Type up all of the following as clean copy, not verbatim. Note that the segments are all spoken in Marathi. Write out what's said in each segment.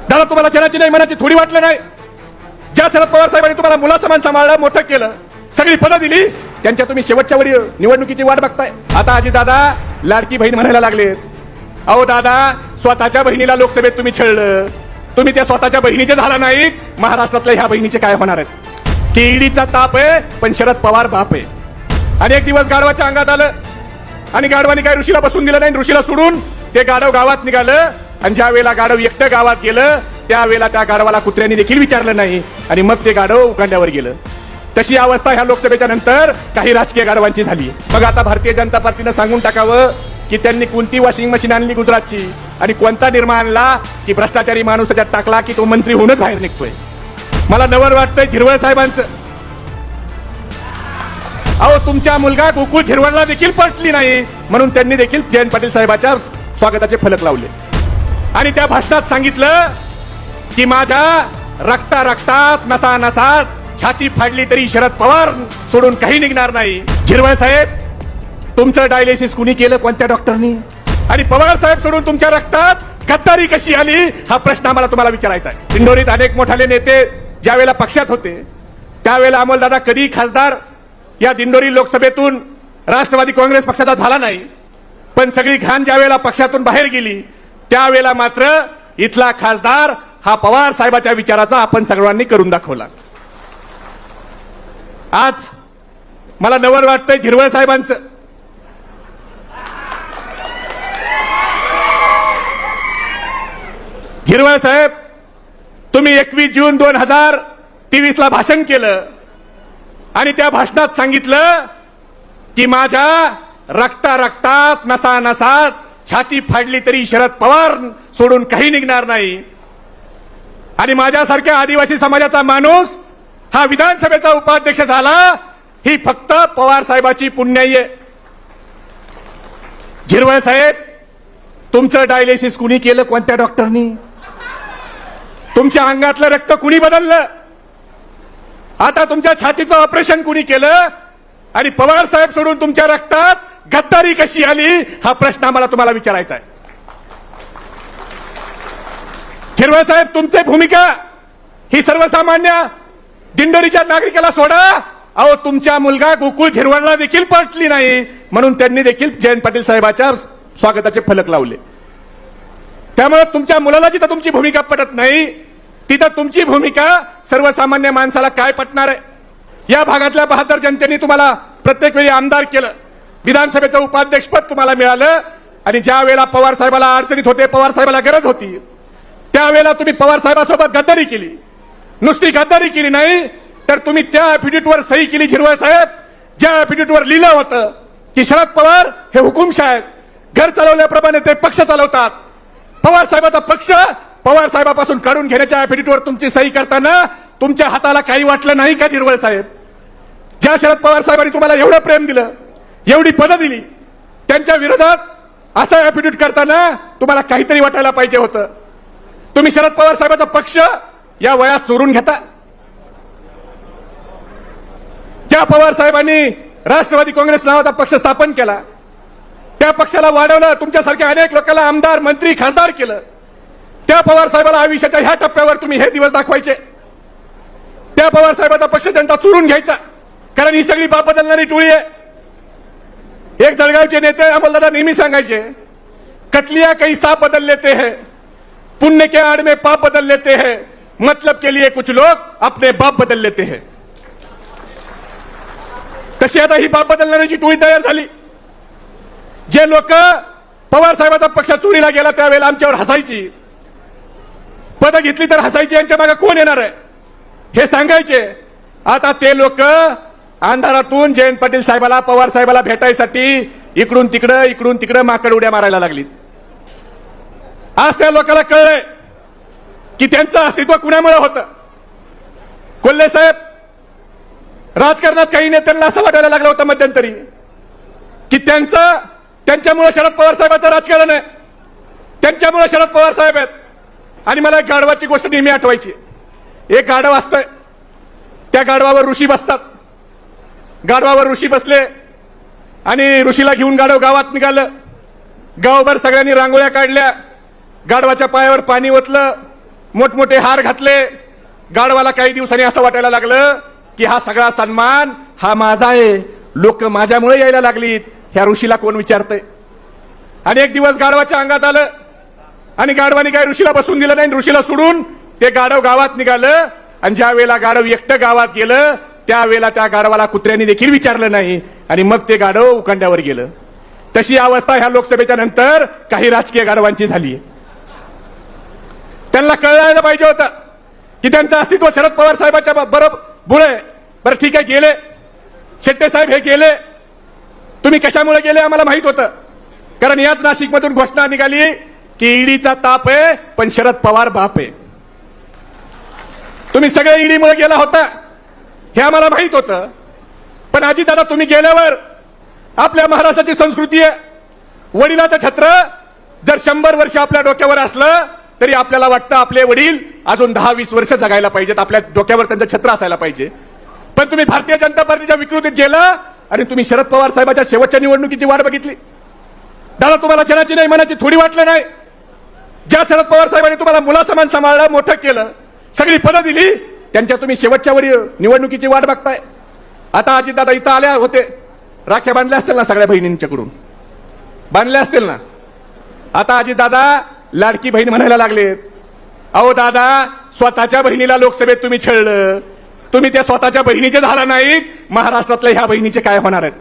दादा तुम्हाला जनाची नाही मनाची थोडी वाटलं नाही? ज्या शरद पवार साहेबांनी तुम्हाला मुलासमान सांभाळलं, मोठं केलं, सगळी पदं दिली, त्यांच्या तुम्ही शेवटच्या वेळी निवडणुकीची वाट बघताय. आता आजी दादा लाडकी बहीण म्हणायला लागलेत. अहो दादा, स्वतःच्या बहिणीला लोकसभेत तुम्ही छळलं, तुम्ही त्या स्वतःच्या बहिणीचे झाला नाहीत, महाराष्ट्रातल्या ह्या बहिणीचे काय होणार आहेत? केळीचा ताप आहे पण शरद पवार बाप आहे. आणि एक दिवस गाढवाच्या अंगात आलं आणि गाढवाने काय ऋषीला बसून दिलं नाही, ऋषीला सोडून ते गाढव गावात निघालं. आणि ज्या वेळेला गाढव एकटं गावात गेलं त्यावेळेला त्या गाढवाला कुत्र्यांनी देखील विचारलं नाही आणि मग ते गाढव उकांड्यावर गेलं. तशी अवस्था ह्या लोकसभेच्या नंतर काही राजकीय गाढवांची झाली. मग आता भारतीय जनता पार्टीनं सांगून टाकावं की त्यांनी कोणती वॉशिंग मशीन आणली गुजरातची आणि कोणता निर्मा आणला की भ्रष्टाचारी माणूस त्याच्यात टाकला की तो मंत्री होऊनच बाहेर निघतोय. मला नवल वाटतंय झिरवळ साहेबांचं. अहो तुमचा मुलगा गोकुळ झिरवळला देखील पटली नाही म्हणून त्यांनी देखील जयंत पाटील साहेबांच्या स्वागताचे फलक लावले आणि त्या भाषणात सांगितलं की माझ्या रक्ता रक्तात नसा नसात छाती फाडली तरी शरद पवार सोडून काही निघणार नाही. झिरवळ साहेब तुमचं डायलिसिस कुणी केलं, कोणत्या डॉक्टरनी? आणि पवार साहेब सोडून तुमच्या रक्तात गद्दारी कशी आली हा प्रश्न आम्हाला तुम्हाला विचारायचा आहे. दिंडोरीत अनेक मोठाले नेते ज्या वेळेला पक्षात होते त्यावेळेला अमोलदादा कधी खासदार या दिंडोरी लोकसभेतून राष्ट्रवादी काँग्रेस पक्षाचा झाला नाही, पण सगळी घाण ज्या वेळेला पक्षातून बाहेर गेली त्यावेळेला मात्र इथला खासदार हा पवार साहेबाच्या विचाराचा आपण सर्वांनी करून दाखवला. आज मला नवल वाटतंय झिरवळ साहेबांचं. झिरवळ साहेब तुम्ही 21 जून 2023 ला भाषण केलं आणि त्या भाषणात सांगितलं की माझ्या रक्ता रक्तात नसा नसात छाती फाडली तरी शरद पवार सोडून काही निघणार नाही. आणि माझ्यासारख्या आदिवासी समाजाचा माणूस हा विधानसभेचा उपाध्यक्ष झाला ही फक्त पवार साहेबाची पुण्याई आहे. झिरवळ साहेब तुमचं डायलिसिस कुणी केलं, कोणत्या डॉक्टरनी? तुमच्या अंगातलं रक्त कुणी बदललं? आता तुमच्या छातीचं ऑपरेशन कुणी केलं? आणि पवार साहेब सोडून तुमच्या रक्तात गद्दारी कशी आली हा प्रश्न आम्हाला तुम्हाला विचारायचा आहे. झिरवळ साहेब तुमची भूमिका ही सर्वसामान्य दिंडोरीच्या नागरिकाला सोडा. अहो तुमचा मुलगा गोकुळ झिरवळला देखील पटली नाही म्हणून त्यांनी देखील जयंत पाटील साहेबांच्या स्वागताचे फलक लावले. त्यामुळे तुमच्या मुलाला जिथं तुमची भूमिका पटत नाही तिथं तुमची भूमिका सर्वसामान्य माणसाला काय पटणार आहे? या भागातल्या 72 जनतेने तुम्हाला प्रत्येक वेळी आमदार केलं, विधानसभेचं उपाध्यक्षपद तुम्हाला मिळालं आणि ज्या वेळेला पवार साहेबाला अडचणीत होते, पवार साहेबाला गरज होती त्यावेळेला तुम्ही पवार साहेबांसोबत गद्दारी केली. नुसती गद्दारी केली नाही तर तुम्ही त्या ॲफिडेव्हिटवर सही केली. झिरवळ साहेब ज्या ॲफिडेव्हिटवर लिहिलं होतं की शरद पवार हे हुकुमशाह आहेत, घर चालवल्याप्रमाणे ते पक्ष चालवतात, पवार साहेबांचा पक्ष पवार साहेबांपासून काढून घेण्याच्या ॲफिडेव्हिटवर तुमची सही करताना तुमच्या हाताला काही वाटलं नाही का? झिरवळ साहेब ज्या शरद पवार साहेबांनी तुम्हाला एवढं प्रेम दिलं, एवढी पदं दिली, त्यांच्या विरोधात असं ॲफिडेव्हिट करताना तुम्हाला काहीतरी वाटायला पाहिजे होतं. तुम्ही शरद पवार साहेबांचा पक्ष या वयात चोरून घेता. ज्या पवार साहेबांनी राष्ट्रवादी काँग्रेस नावाचा पक्ष स्थापन केला त्या पक्षाला वाढवलं, तुमच्यासारख्या अनेक लोकांना आमदार मंत्री खासदार केलं, त्या पवार साहेबाला आयुष्याच्या ह्या टप्प्यावर तुम्ही हे दिवस दाखवायचे. त्या पवार साहेबांचा पक्ष त्यांचा चोरून घ्यायचा कारण ही सगळी बाप बदलणारी टोळी आहे. एक जळगावचे नेते अमोलदादा नेहमी सांगायचे, कतलिया कई सांप बदल लेते हैं, पुण्य के आड़ में पाप बदल लेते हैं, मतलब के लिए कुछ लोग अपने बाप बदल लेते हैं. तशी आता ही बाप बदलणाऱ्याची टोळी तयार झाली. जे लोक पवार साहेबांचा पक्ष चोरीला गेला त्यावेळेला आमच्यावर हसायची, पदं घेतली तर हसायची, यांच्या मागे कोण येणार आहे हे सांगायचे. आता ते लोक अंधारातून जयंत पाटील साहेबाला पवार साहेबाला भेटायसाठी इकडून तिकडं माकड उड्या मारायला लागली. आज त्या लोकांना कळलंय की त्यांचं अस्तित्व कुणामुळे होतं. कोल्हे साहेब राजकारणात काही नेत्यांना असं वाटायला लागलं होतं मध्यंतरी की त्यांच्यामुळे शरद पवार साहेबांचं राजकारण आहे, त्यांच्यामुळे शरद पवार साहेब आहेत. आणि मला एक गाढवाची गोष्ट नेहमी आठवायची. एक गाढव असतंय, त्या गाढवावर ऋषी बसतात. गाढवावर ऋषी बसले आणि ऋषीला घेऊन गाढव गावात निघालं. गावभर सगळ्यांनी रांगोळ्या काढल्या, गाढवाच्या पायावर पाणी ओतलं मोठमोठे हार घातले. गाढवाला काही दिवसांनी असं वाटायला लागलं की हा सगळा सन्मान हा माझा आहे, लोक माझ्यामुळे यायला लागलीत, ह्या ऋषीला कोण विचारतंय. आणि एक दिवस गाढवाच्या अंगात आलं आणि गाढवाने काय ऋषीला बसून दिलं नाही. ऋषीला सोडून ते गाढव गावात निघालं. आणि ज्या वेळेला गाढव एकटं गावात गेलं त्यावेळेला त्या गाढवाला कुत्र्यांनी देखील विचारलं नाही आणि मग ते गाढव उखंड्यावर गेलं. तशी अवस्था ह्या लोकसभेच्या नंतर काही राजकीय गाढवांची झाली. त्यांना कळायला पाहिजे होतं की त्यांचं अस्तित्व शरद पवार साहेबांच्या बरोबर. बरं ठीक आहे, गेले शेट्टे साहेब, हे गेले. तुम्ही कशामुळे गेले आम्हाला माहित होतं, कारण याच नाशिकमधून घोषणा निघाली की ईडीचा ताप आहे पण शरद पवार बाप आहे. तुम्ही सगळे ईडीमुळे गेला होता हे आम्हाला माहित होतं. पण अजितदादा, तुम्ही गेल्यावर आपल्या महाराष्ट्राची संस्कृती आहे, वडिलाचं छत्र जर 100 वर्ष आपल्या डोक्यावर असलं तरी आपल्याला वाटतं आपले वडील अजून 10-20 वर्ष जगायला पाहिजेत, आपल्या डोक्यावर त्यांचं छत्र असायला पाहिजे. पण तुम्ही भारतीय जनता पार्टीच्या विकृतीत गेला आणि तुम्ही शरद पवार साहेबांच्या शेवटच्या निवडणुकीची वाट बघितली. दादा, तुम्हाला जनाची नाही मनाची थोडी वाटलं नाही. ज्या शरद पवार साहेबांनी तुम्हाला मुलासमान सांभाळलं, मोठं केलं, सगळी पदं दिली, त्यांच्या तुम्ही शेवटच्या निवडणुकीची वाट बघताय. आता अजितदादा इथं आल्या होते, राख्या बांधल्या असतील ना सगळ्या बहिणींच्याकडून, बांधल्या असतील ना. आता अजितदादा लाडकी बहीण म्हणायला लागलेत. अहो दादा, स्वतःच्या बहिणीला लोकसभेत तुम्ही छळलं, तुम्ही त्या स्वतःच्या बहिणीचे झाला नाहीत, महाराष्ट्रातल्या ह्या बहिणीचे काय होणार आहेत.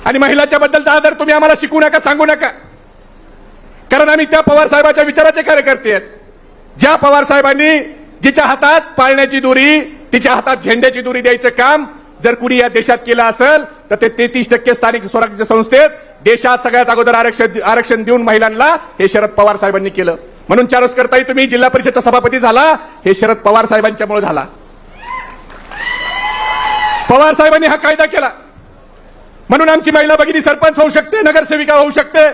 आणि महिलांच्या बद्दलचा आदर तुम्ही आम्हाला शिकवू नका, सांगू नका, कारण आम्ही त्या पवार साहेबांच्या विचाराचे कार्यकर्ते आहेत. ज्या पवार साहेबांनी जिच्या हातात पाळण्याची दोरी, तिच्या हातात झेंड्याची दोरी द्यायचं काम जर कुणी या देशात केलं असेल तर ते 33% स्थानिक स्वराज्य संस्थेत देशात सगळ्यात अगोदर आरक्षण देऊन महिलांना हे शरद पवार साहेबांनी केलं. म्हणून चारोस्करताई तुम्ही जिल्हा परिषदचा सभापती झाला हे शरद पवार साहेबांच्यामुळे झाला. पवार साहेबांनी हा कायदा केला म्हणून आमची महिला भगिनी सरपंच होऊ शकते, नगरसेविका होऊ शकते,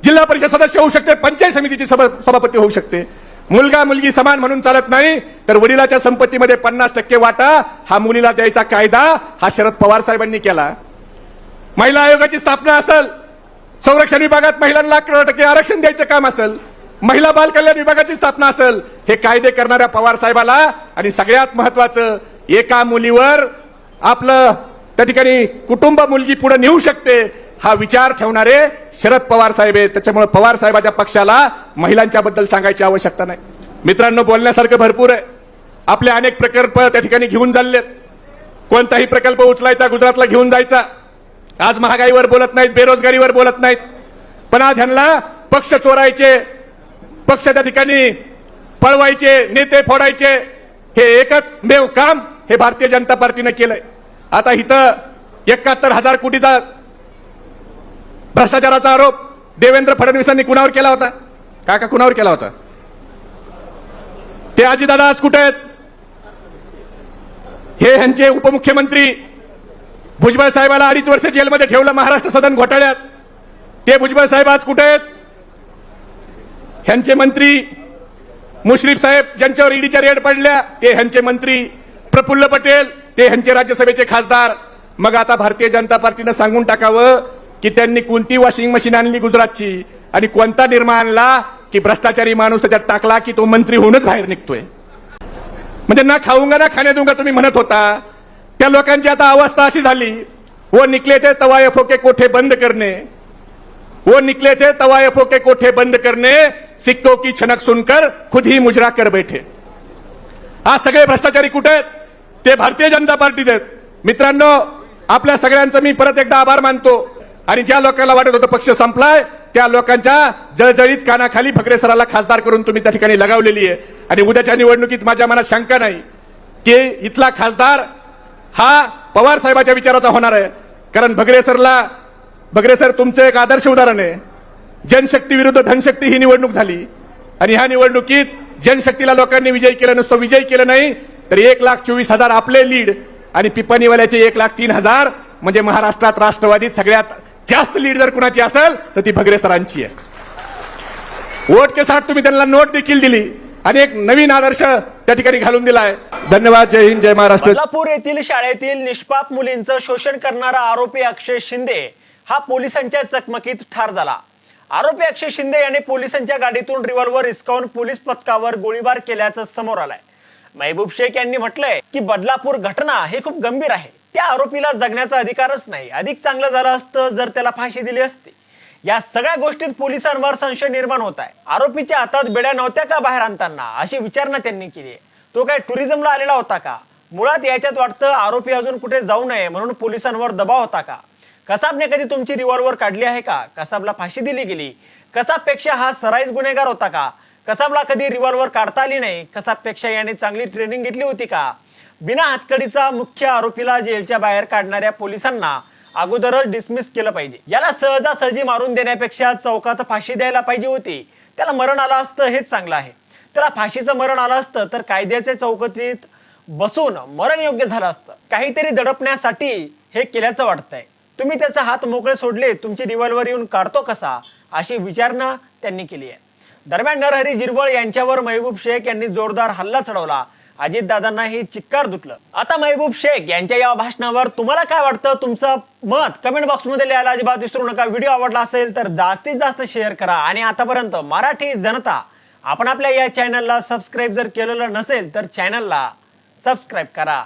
जिल्हा परिषद सदस्य होऊ शकते, पंचायत समितीची सभापती होऊ शकते. मुलगा मुलगी समान म्हणून चालत नाही, तर वडिलाच्या संपत्तीमध्ये 50% वाटा हा मुलीला द्यायचा कायदा हा शरद पवार साहेबांनी केला. महिला आयोगाची स्थापना असेल, संरक्षण विभागात महिलांना 11% आरक्षण द्यायचं काम असेल, महिला बाल कल्याण विभागाची स्थापना असेल, हे कायदे करणाऱ्या पवार साहेबाला आणि सगळ्यात महत्वाचं एका मुलीवर आपलं त्या ठिकाणी कुटुंब मुलगी पुढे नेऊ शकते हा विचार ठेवणारे शरद पवार साहेब आहेत. त्याच्यामुळे पवार साहेबाच्या पक्षाला महिलांच्या बद्दल सांगायची आवश्यकता नाही. मित्रांनो, बोलण्यासारखं भरपूर आहे. आपले अनेक प्रकल्प त्या ठिकाणी घेऊन चाललेत. कोणताही प्रकल्प उचलायचा गुजरातला घेऊन जायचा. आज महागाईवर बोलत नाहीत, बेरोजगारीवर बोलत नाहीत, पण आज ह्यांना पक्ष चोरायचे, पक्ष त्या ठिकाणी पळवायचे, नेते फोडायचे, हे एकच मेव काम हे भारतीय जनता पार्टीने केलंय. आता इथं 71,000 कोटीचा भ्रष्टाचाराचा आरोप देवेंद्र फडणवीसांनी कुणावर केला होता? काका, कुणावर केला होता? ते अजितदादा आज कुठे आहेत? हे ह्यांचे उपमुख्यमंत्री भुजबळ साहेबाला 2.5 वर्ष जेलमध्ये ठेवलं महाराष्ट्र सदन घोटाळ्यात. ते भुजबळ साहेब आज कुठे आहेत? ह्यांचे मंत्री मुश्रीफ साहेब ज्यांच्यावर ईडीच्या रेड पडल्या ते ह्यांचे मंत्री, प्रफुल्ल पटेल ते ह्यांचे राज्यसभेचे खासदार. मग आता भारतीय जनता पार्टीनं सांगून टाकावं की त्यांनी कोणती वॉशिंग मशीन आणली गुजरातची आणि कोणता निर्मा आणला की भ्रष्टाचारी माणूस त्याच्यात टाकला की तो मंत्री होऊनच बाहेर निघतोय. म्हणजे ना खाऊंगा ना खाने दूंगा तुम्ही म्हणत होता. त्या लोकांची आता अवस्था अशी झाली, वो निकले थे तवायफों के कोठे बंद करने, वो निकले थे तवायफों के कोठे बंद करने, सिक्कों की छनक सुनकर खुद ही मुजरा कर बैठे. आज सगळे भ्रष्टाचारी कुठे आहेत? ते भारतीय जनता पार्टीत आहेत. मित्रांनो, आपल्या सगळ्यांचं मी परत एकदा आभार मानतो. आणि ज्या लोकांना वाटत होतं पक्ष संपलाय त्या लोकांच्या जळजळीत कानाखाली भगरे सराला खासदार करून तुम्ही त्या ठिकाणी लगावलेली आहे. आणि उद्याच्या निवडणुकीत माझ्या मनात शंका नाही की इथला खासदार हा पवार साहेबाच्या विचाराचा होणार आहे. कारण भगरे सर तुमचं एक आदर्श उदाहरण आहे. जनशक्ती विरुद्ध धनशक्ती ही निवडणूक झाली आणि ह्या निवडणुकीत जनशक्तीला लोकांनी विजयी केलं. नुसतं विजयी केलं नाही तर 1,24,000 आपले लीड आणि पिपाणीवाल्याचे 1,03,000. म्हणजे महाराष्ट्रात राष्ट्रवादीत सगळ्यात जास्त लीड जर कुणाची असेल तर ती भगरे सरांची आहे. वोट के साथ तुम्ही त्यांना नोट देखील दिली आणि एक नवीन आदर्श त्या ठिकाणी घालून दिलाय. धन्यवाद. जय हिंद, जय महाराष्ट्र. कोल्हापूर येथील शाळेतील निष्पाप मुलींचं शोषण करणारा आरोपी अक्षय शिंदे हा पोलिसांच्या चकमकीत ठार झाला. आरोपी अक्षय शिंदे याने पोलिसांच्या गाडीतून रिव्हॉल्वर हिसकावून पोलीस पथकावर गोळीबार केल्याचं समोर आलंय. महबूब शेख यांनी म्हटलंय की बदलापूर घटना ही खूप गंभीर आहे. त्या आरोपीला जगण्याचा अधिकारच नाही. अधिक चांगलं झालं असतं जर त्याला फाशी दिली असती. या सगळ्या गोष्टीत पोलिसांवर संशय निर्माण होत आहे. आरोपीच्या हातात बेड्या नव्हत्या का बाहेर आणताना, अशी विचारणा त्यांनी केली आहे. तो काय टुरिझमला आलेला होता का? मुळात याच्यात वाटतं आरोपी अजून कुठे जाऊ नये म्हणून पोलिसांवर दबाव होता का? कसाबने कधी तुमची रिव्हॉल्वर काढली आहे का? कसाबला फाशी दिली गेली? कसाबपेक्षा हा सराईच गुन्हेगार होता का? कसाबला कधी रिव्हॉल्वर काढता आली नाही? कसाबपेक्षा याने चांगली ट्रेनिंग घेतली होती का? बिना हातकडीचा मुख्य आरोपीला जेलच्या बाहेर काढणाऱ्या पोलिसांना अगोदरच डिसमिस केलं पाहिजे. याला सहजासहजी मारून देण्यापेक्षा चौकात फाशी द्यायला पाहिजे होती. त्याला मरण आलं असतं हेच चांगलं आहे. त्याला फाशीचं मरण आलं असतं तर कायद्याच्या चौकटीत बसून मरण योग्य झालं असतं. काहीतरी दडपण्यासाठी हे केल्याचं वाटतंय. तुम्ही त्याचा हात मोकळे सोडले, तुमची रिव्हॉल्वर येऊन काढतो कसा, अशी विचारणा त्यांनी केली आहे. दरम्यान नरहरी झिरवळ यांच्यावर महबूब शेख यांनी जोरदार हल्ला चढवला. अजितदादांनाही चिक्कार दुखलं. आता महबूब शेख यांच्या या भाषणावर तुम्हाला काय वाटतं? तुमचं मत कमेंट बॉक्समध्ये लिहायला अजिबात विसरू नका. व्हिडिओ आवडला असेल तर जास्तीत जास्त शेअर करा. आणि आतापर्यंत मराठी जनता आपण आपल्या या चॅनलला सबस्क्राईब जर केलेलं नसेल तर चॅनलला सबस्क्राईब करा.